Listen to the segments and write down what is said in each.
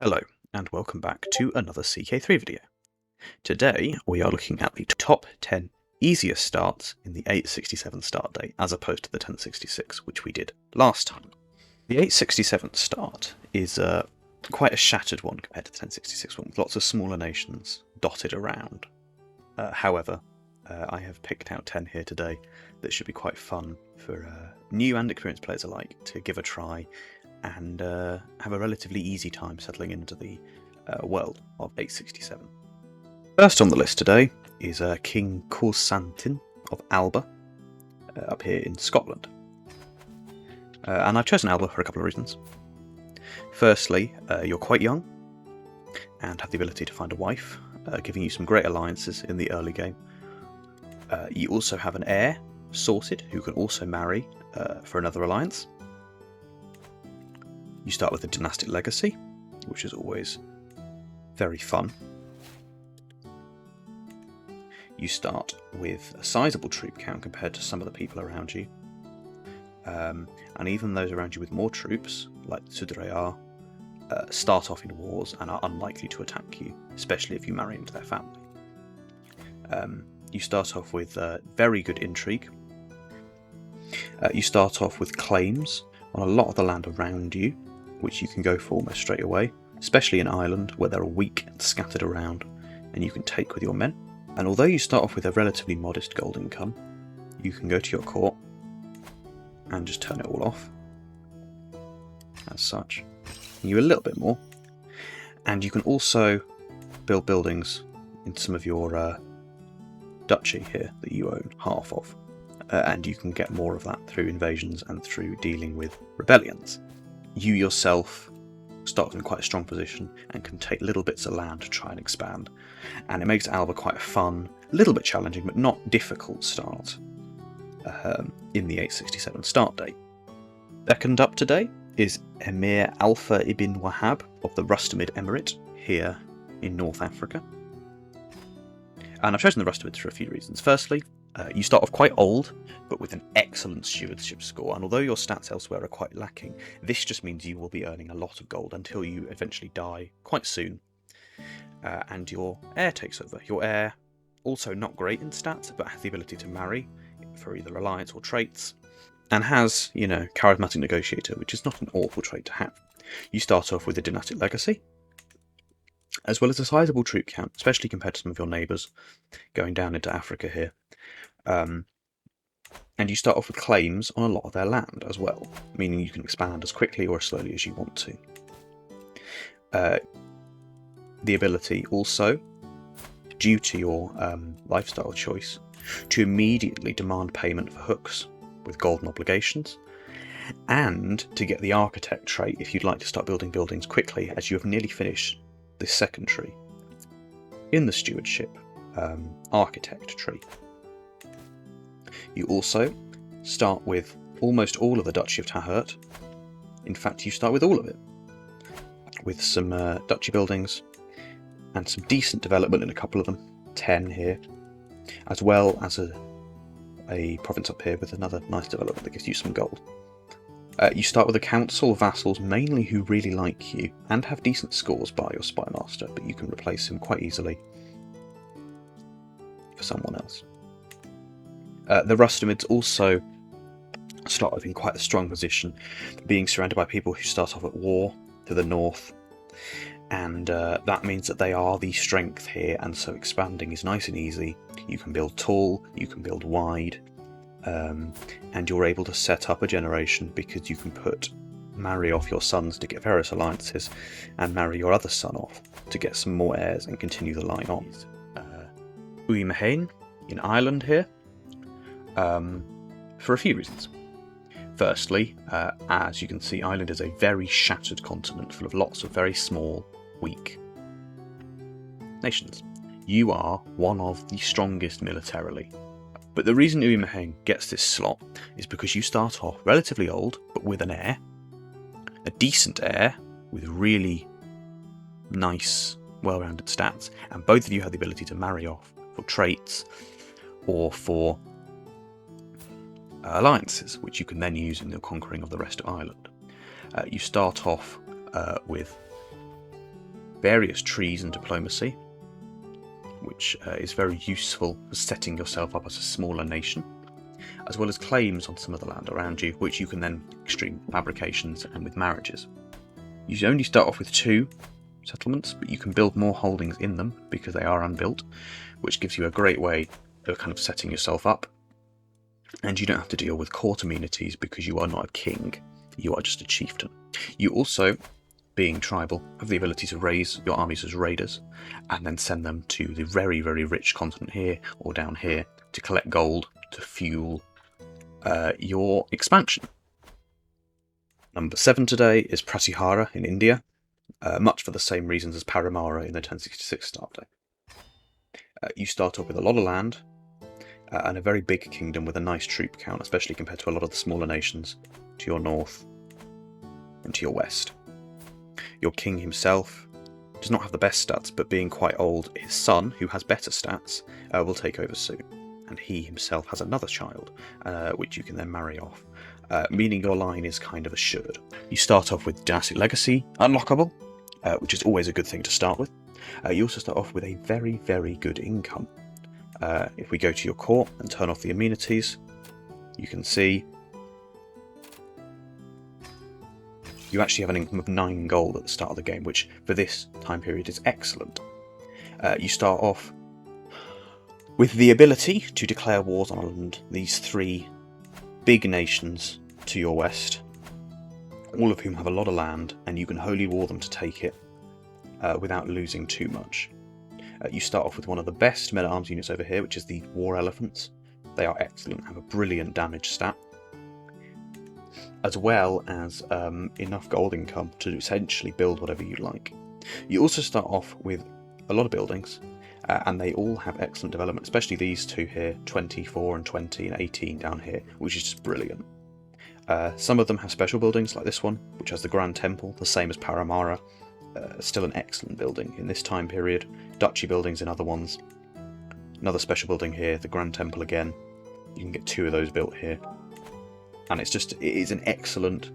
Hello, and welcome back to another CK3 video. Today we are looking at the top 10 easiest starts in the 867 start date, as opposed to the 1066, which we did last time. The 867 start is quite a shattered one compared to the 1066 one, with lots of smaller nations dotted around. However, I have picked out 10 here today that should be quite fun for new and experienced players alike to give a try and have a relatively easy time settling into the world of 867. First on the list today is King Constantine of Alba, up here in Scotland. And I've chosen Alba for a couple of reasons. Firstly, you're quite young and have the ability to find a wife, giving you some great alliances in the early game. You also have an heir sorted who can also marry for another alliance. You start with a dynastic legacy, which is always very fun. You start with a sizable troop count compared to some of the people around you. And even those around you with more troops, like the Sudreyar, start off in wars and are unlikely to attack you, especially if you marry into their family. You start off with very good intrigue. You start off with claims on a lot of the land around you, which you can go for almost straight away, especially in Ireland, where they're weak and scattered around, and you can take with your men. And although you start off with a relatively modest gold income, you can go to your court and just turn it all off, as such. You a little bit more, and you can also build buildings in some of your duchy here that you own half of, and you can get more of that through invasions and through dealing with rebellions. You yourself start in quite a strong position and can take little bits of land to try and expand, and it makes Alba quite a fun, a little bit challenging but not difficult start in the 867 start date. Second up today is Emir Alpha Ibinwahab of the Rustamid emirate here in North Africa. And I've chosen the Rustamids for a few reasons. Firstly, you start off quite old, but with an excellent stewardship score, and although your stats elsewhere are quite lacking, this just means you will be earning a lot of gold until you eventually die quite soon, and your heir takes over. Your heir, also not great in stats, but has the ability to marry for either alliance or traits, and has, charismatic negotiator, which is not an awful trait to have. You start off with a dynastic legacy, as well as a sizable troop count, especially compared to some of your neighbours going down into Africa here. And you start off with claims on a lot of their land as well, meaning you can expand as quickly or as slowly as you want to. The ability also, due to your lifestyle choice, to immediately demand payment for hooks with golden obligations, and to get the architect trait if you'd like to start building buildings quickly, as you have nearly finished the second tree in the stewardship architect tree. You also start with almost all of the Duchy of Tahert. In fact, you start with all of it, with some duchy buildings and some decent development in a couple of them, 10 here, as well as a province up here with another nice development that gives you some gold. You start with a council of vassals, mainly who really like you and have decent scores by your spy master, but you can replace him quite easily for someone else. The Rustamids also start off in quite a strong position, being surrounded by people who start off at war to the north, and that means that they are the strength here, and so expanding is nice and easy. You can build tall, you can build wide, and you're able to set up a generation because you can marry off your sons to get various alliances and marry your other son off to get some more heirs and continue the line on. Mhaine in Ireland here, for a few reasons. Firstly, as you can see, Ireland is a very shattered continent full of lots of very small, weak nations. You are one of the strongest militarily. But the reason Mhaine gets this slot is because you start off relatively old, but with an heir, a decent heir with really nice, well-rounded stats, and both of you have the ability to marry off for traits or for alliances, which you can then use in the conquering of the rest of Ireland. You start off with various trees and diplomacy, which is very useful for setting yourself up as a smaller nation, as well as claims on some of the land around you, which you can then extreme fabrications and with marriages. You only start off with 2 settlements, but you can build more holdings in them because they are unbuilt, which gives you a great way of kind of setting yourself up. And you don't have to deal with court amenities because you are not a king, you are just a chieftain. You also, being tribal, have the ability to raise your armies as raiders and then send them to the very, very rich continent here or down here to collect gold to fuel your expansion. Number 7 today is Prasihara in India, much for the same reasons as Paramara in the 1066 start day. You start off with a lot of land and a very big kingdom with a nice troop count, especially compared to a lot of the smaller nations to your north and to your west. Your king himself does not have the best stats, but being quite old, his son, who has better stats, will take over soon. And he himself has another child, which you can then marry off, meaning your line is kind of assured. You start off with dynastic legacy unlockable, which is always a good thing to start with. You also start off with a very, very good income. If we go to your court and turn off the amenities, you can see you actually have an income of 9 gold at the start of the game, which for this time period is excellent. You start off with the ability to declare wars on these 3 big nations to your west, all of whom have a lot of land, and you can holy war them to take it without losing too much. You start off with one of the best men-at-arms units over here, which is the War Elephants. They are excellent, have a brilliant damage stat, as well as enough gold income to essentially build whatever you like. You also start off with a lot of buildings, and they all have excellent development, especially these 2 here, 24 and 20 and 18 down here, which is just brilliant. Some of them have special buildings like this one, which has the Grand Temple, the same as Paramara. Still an excellent building in this time period. Duchy buildings in other ones. Another special building here, the Grand Temple again. You can get 2 of those built here. And it is an excellent,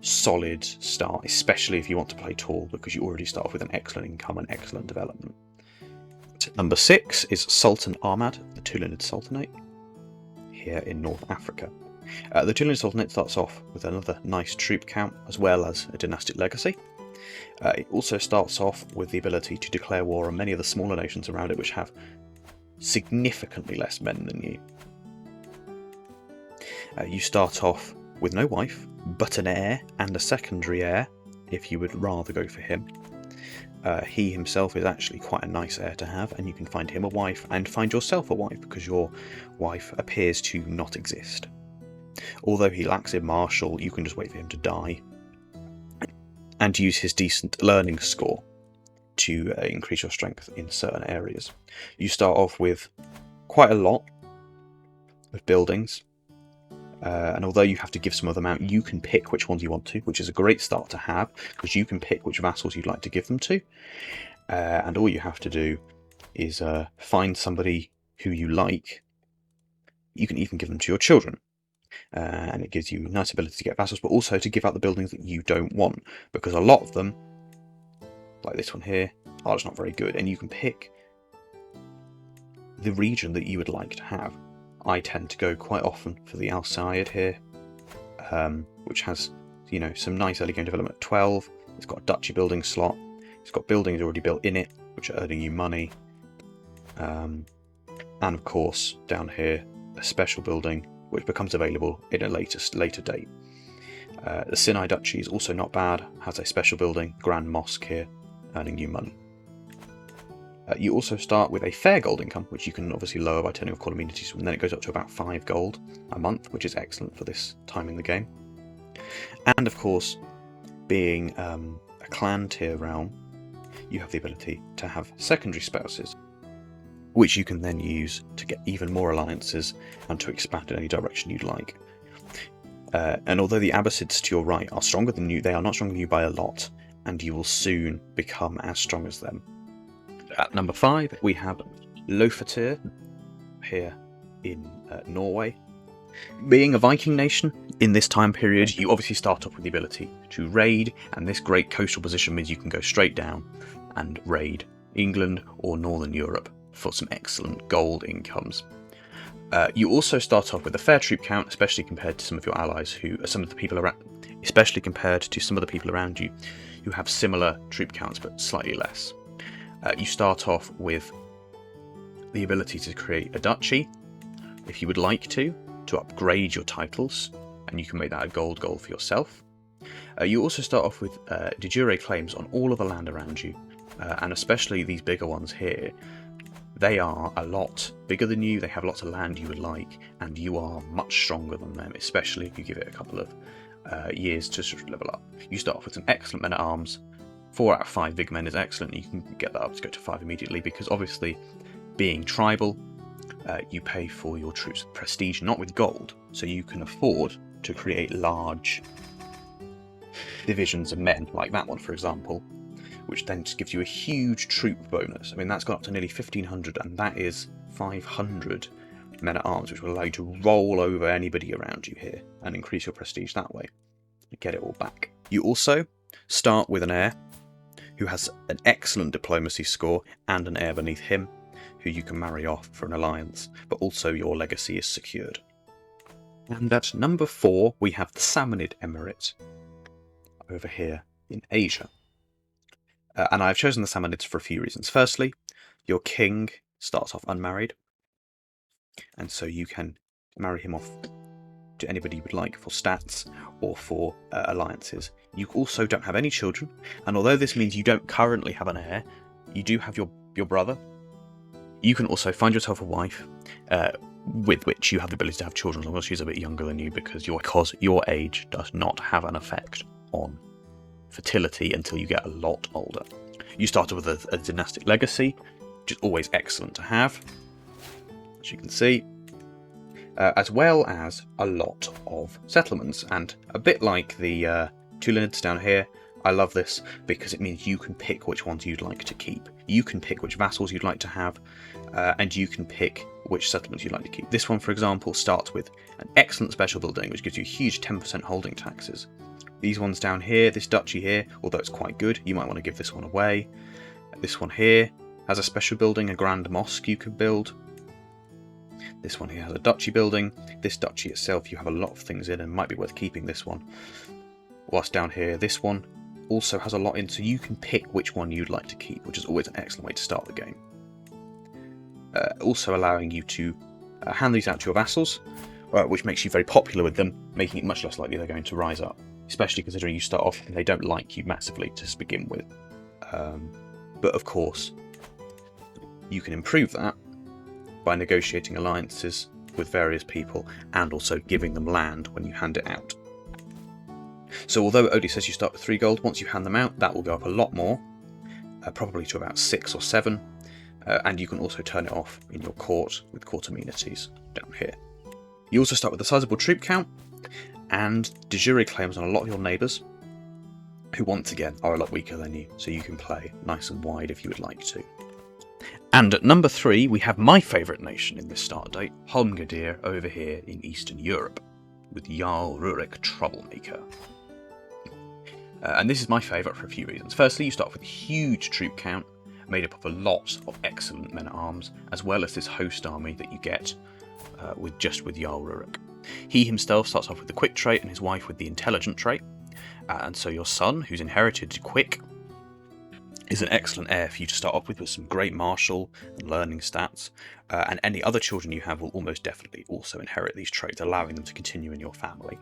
solid start, especially if you want to play tall, because you already start off with an excellent income and excellent development. Number 6 is Sultan Ahmed, the Tulunid Sultanate, here in North Africa. The Tulunid Sultanate starts off with another nice troop count, as well as a dynastic legacy. It also starts off with the ability to declare war on many of the smaller nations around it, which have significantly less men than you. You start off with no wife, but an heir and a secondary heir, if you would rather go for him. He himself is actually quite a nice heir to have, and you can find him a wife and find yourself a wife, because your wife appears to not exist. Although he lacks in martial, you can just wait for him to die and use his decent learning score to increase your strength in certain areas. You start off with quite a lot of buildings, and although you have to give some of them out, you can pick which ones you want to, which is a great start to have, because you can pick which vassals you'd like to give them to, and all you have to do is find somebody who you like. You can even give them to your children. And it gives you a nice ability to get vassals, but also to give out the buildings that you don't want, because a lot of them, like this one here, are just not very good, and you can pick the region that you would like to have. I tend to go quite often for the Al Sayed here, which has, you know, some nice early game development at 12. It's got a duchy building slot. It's got buildings already built in it, which are earning you money. And of course, down here, a special building which becomes available in a later date. The Sinai Duchy is also not bad, has a special building, Grand Mosque here, earning you money. You also start with a fair gold income, which you can obviously lower by turning off court amenities, and then it goes up to about 5 gold a month, which is excellent for this time in the game. And of course, being a clan tier realm, you have the ability to have secondary spouses, which you can then use to get even more alliances and to expand in any direction you'd like. And although the Abbasids to your right are stronger than you, they are not stronger than you by a lot, and you will soon become as strong as them. At number 5, we have Lowfatir, here in Norway. Being a Viking nation, in this time period, you obviously start off with the ability to raid, and this great coastal position means you can go straight down and raid England or Northern Europe for some excellent gold incomes. You also start off with a fair troop count, especially compared to some of your allies especially compared to some of the people around you who have similar troop counts but slightly less. You start off with the ability to create a duchy, if you would like to upgrade your titles, and you can make that a gold goal for yourself. You also start off with de jure claims on all of the land around you, and especially these bigger ones here. They are a lot bigger than you, they have lots of land you would like, and you are much stronger than them, especially if you give it a couple of years to sort of level up. You start off with some excellent men at arms. 4 out of 5 big men is excellent. You can get that up to go to 5 immediately, because obviously, being tribal, you pay for your troops with prestige, not with gold, so you can afford to create large divisions of men, like that one for example, which then just gives you a huge troop bonus. I mean, that's gone up to nearly 1,500, and that is 500 men at arms, which will allow you to roll over anybody around you here and increase your prestige that way. Get it all back. You also start with an heir who has an excellent diplomacy score and an heir beneath him who you can marry off for an alliance, but also your legacy is secured. And at number 4 we have the Samanid Emirate over here in Asia. And I've chosen the Samanids for a few reasons. Firstly, your king starts off unmarried, and so you can marry him off to anybody you would like for stats or for alliances. You also don't have any children, and although this means you don't currently have an heir, you do have your brother. You can also find yourself a wife with which you have the ability to have children as long as she's a bit younger than you, because your age does not have an effect on fertility until you get a lot older. You started with a dynastic legacy, which is always excellent to have, as you can see, as well as a lot of settlements. And a bit like the Tulunids down here, I love this because it means you can pick which ones you'd like to keep. You can pick which vassals you'd like to have, and you can pick which settlements you'd like to keep. This one, for example, starts with an excellent special building, which gives you huge 10% holding taxes. These ones down here, this duchy here, although it's quite good, you might want to give this one away. This one here has a special building, a grand mosque you could build. This one here has a duchy building. This duchy itself, you have a lot of things in and might be worth keeping this one. Whilst down here, this one also has a lot in, so you can pick which one you'd like to keep, which is always an excellent way to start the game. Also allowing you to hand these out to your vassals, which makes you very popular with them, making it much less likely they're going to rise up, especially considering you start off and they don't like you massively to begin with. But of course, you can improve that by negotiating alliances with various people and also giving them land when you hand it out. So although it only says you start with 3 gold, once you hand them out, that will go up a lot more, probably to about 6 or 7, and you can also turn it off in your court with court amenities down here. You also start with a sizable troop count and de jure claims on a lot of your neighbours, who once again are a lot weaker than you, so you can play nice and wide if you would like to. And at number 3 we have my favourite nation in this start date, Homgadir, over here in Eastern Europe, with Jarl Rurik Troublemaker. And this is my favourite for a few reasons. Firstly, you start off with a huge troop count, made up of a lot of excellent men-at-arms, as well as this host army that you get with Jarl Rurik. He himself starts off with the quick trait and his wife with the intelligent trait, and so your son, who's inherited quick, is an excellent heir for you to start off with some great martial and learning stats, and any other children you have will almost definitely also inherit these traits, allowing them to continue in your family.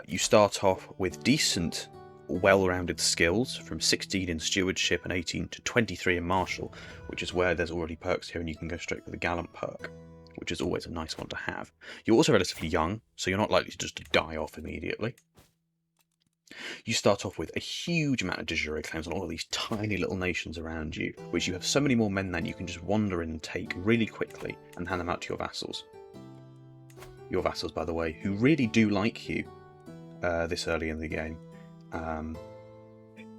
You start off with decent, well-rounded skills, from 16 in stewardship and 18 to 23 in martial, which is where there's already perks here and you can go straight for the gallant perk, which is always a nice one to have. You're also relatively young, so you're not likely to just die off immediately. You start off with a huge amount of de jure claims on all of these tiny little nations around you, which you have so many more men than you can just wander in and take really quickly and hand them out to your vassals. Your vassals, by the way, who really do like you this early in the game.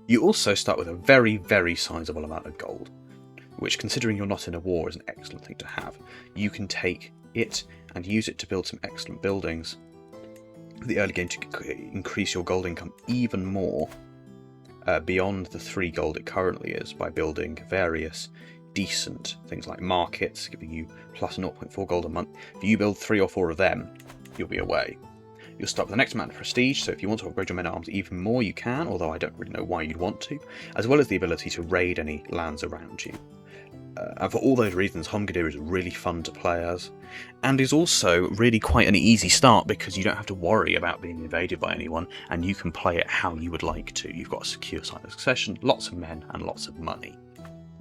You also start with a very, very sizable amount of gold, which, considering you're not in a war, is an excellent thing to have. You can take it and use it to build some excellent buildings for the early game to increase your gold income even more, beyond the 3 gold it currently is by building various decent things like markets, giving you plus 0.4 gold a month. If you build 3 or 4 of them, you'll be away. You'll start with the next amount of prestige, so if you want to upgrade your men-at-arms even more, you can, although I don't really know why you'd want to, as well as the ability to raid any lands around you. And for all those reasons, Homgadir is really fun to play as, and is also really quite an easy start because you don't have to worry about being invaded by anyone, and you can play it how you would like to. You've got a secure side of succession, lots of men, and lots of money.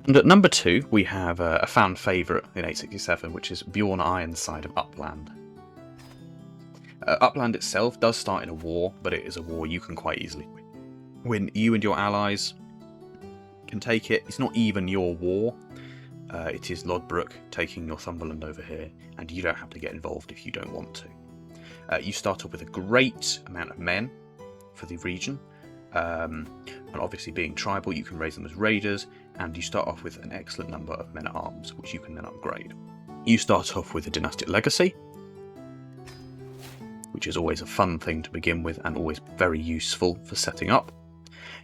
And at number 2, we have a fan favourite in 867, which is Bjorn Ironside of Uppland. Uppland itself does start in a war, but it is a war you can quite easily win. You and your allies can take it. It's not even your war. It is Lodbrok taking Northumberland over here, and you don't have to get involved if you don't want to. You start off with a great amount of men for the region, and obviously being tribal, you can raise them as raiders, and you start off with an excellent number of men-at-arms, which you can then upgrade. You start off with a dynastic legacy, which is always a fun thing to begin with and always very useful for setting up.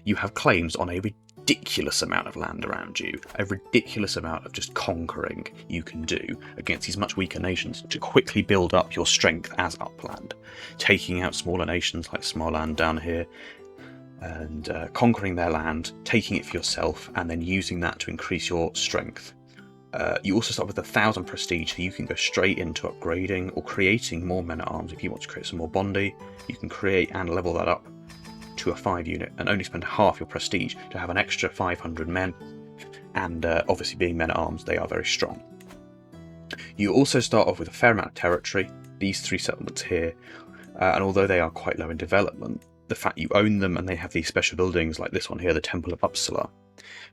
You have claims on a ridiculous amount of land around you, a ridiculous amount of just conquering you can do against these much weaker nations to quickly build up your strength as Uppland, taking out smaller nations like Småland down here, and conquering their land, taking it for yourself, and then using that to increase your strength. You also start with 1,000 prestige, so you can go straight into upgrading or creating more men-at-arms. If you want to create some more Bondi, you can create and level that up to a 5 unit and only spend half your prestige to have an extra 500 men. And obviously being men-at-arms, they are very strong. You also start off with a fair amount of territory, these 3 settlements here, and although they are quite low in development, the fact you own them and they have these special buildings like this one here, the Temple of Uppsala,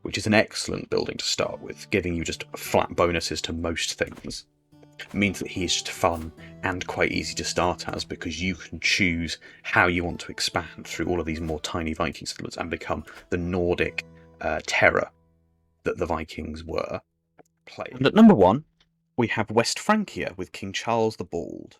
which is an excellent building to start with, giving you just flat bonuses to most things, means that he is just fun and quite easy to start as, because you can choose how you want to expand through all of these more tiny Viking settlements and become the Nordic terror that the Vikings were playing. And at number 1, we have West Francia with King Charles the Bald.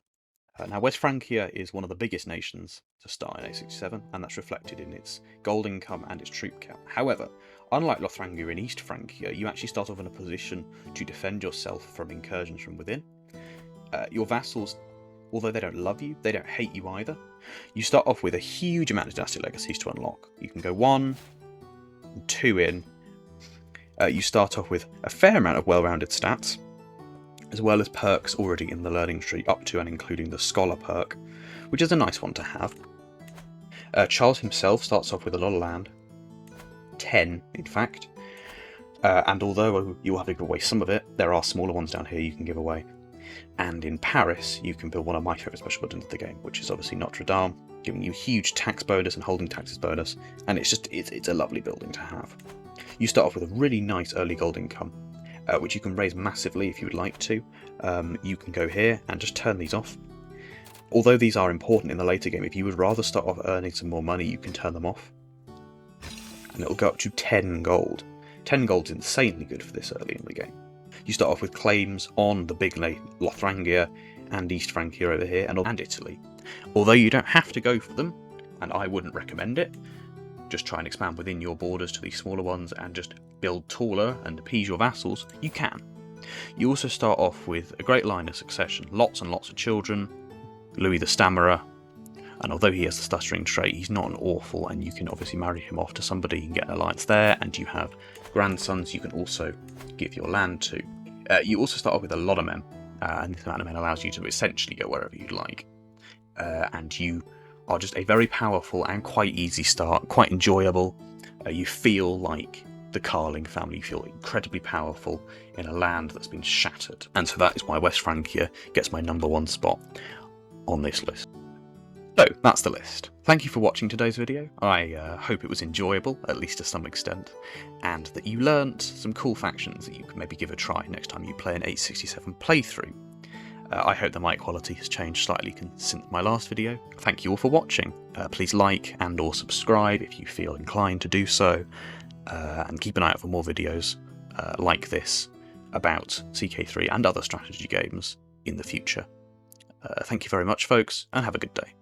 Now, West Francia is one of the biggest nations to start in 867, and that's reflected in its gold income and its troop count. However, unlike Lothrangia in East Francia, you actually start off in a position to defend yourself from incursions from within. Your vassals, although they don't love you, they don't hate you either. You start off with a huge amount of dynastic legacies to unlock. You can go 1 and 2 in. You start off with a fair amount of well-rounded stats, as well as perks already in the learning tree, up to and including the Scholar perk, which is a nice one to have. Charles himself starts off with a lot of land, 10 in fact, and although you'll have to give away some of it, there are smaller ones down here you can give away. And in Paris, you can build one of my favourite special buildings of the game, which is obviously Notre Dame, giving you huge tax bonus and holding taxes bonus, and it's a lovely building to have. You start off with a really nice early gold income, which you can raise massively if you would like to. You can go here and just turn these off. Although these are important in the later game, if you would rather start off earning some more money, you can turn them off. And it'll go up to 10 gold. 10 gold's insanely good for this early in the game. You start off with claims on the big Lothrangia and East Francia over here, and Italy. Although you don't have to go for them, and I wouldn't recommend it, just try and expand within your borders to these smaller ones and just build taller and appease your vassals, you can. You also start off with a great line of succession, lots and lots of children, Louis the Stammerer, and although he has the stuttering trait, he's not an awful, and you can obviously marry him off to somebody and get an alliance there, and you have grandsons you can also give your land to. You also start off with a lot of men, and this amount of men allows you to essentially go wherever you'd like. And you are just a very powerful and quite easy start, quite enjoyable. You feel like the Carling family, you feel incredibly powerful in a land that's been shattered. And so that is why West Francia gets my number 1 spot on this list. So that's the list. Thank you for watching today's video. I hope it was enjoyable, at least to some extent, and that you learnt some cool factions that you can maybe give a try next time you play an 867 playthrough. I hope the mic quality has changed slightly since my last video. Thank you all for watching. Please like and or subscribe if you feel inclined to do so, and keep an eye out for more videos like this about CK3 and other strategy games in the future. Thank you very much, folks, and have a good day.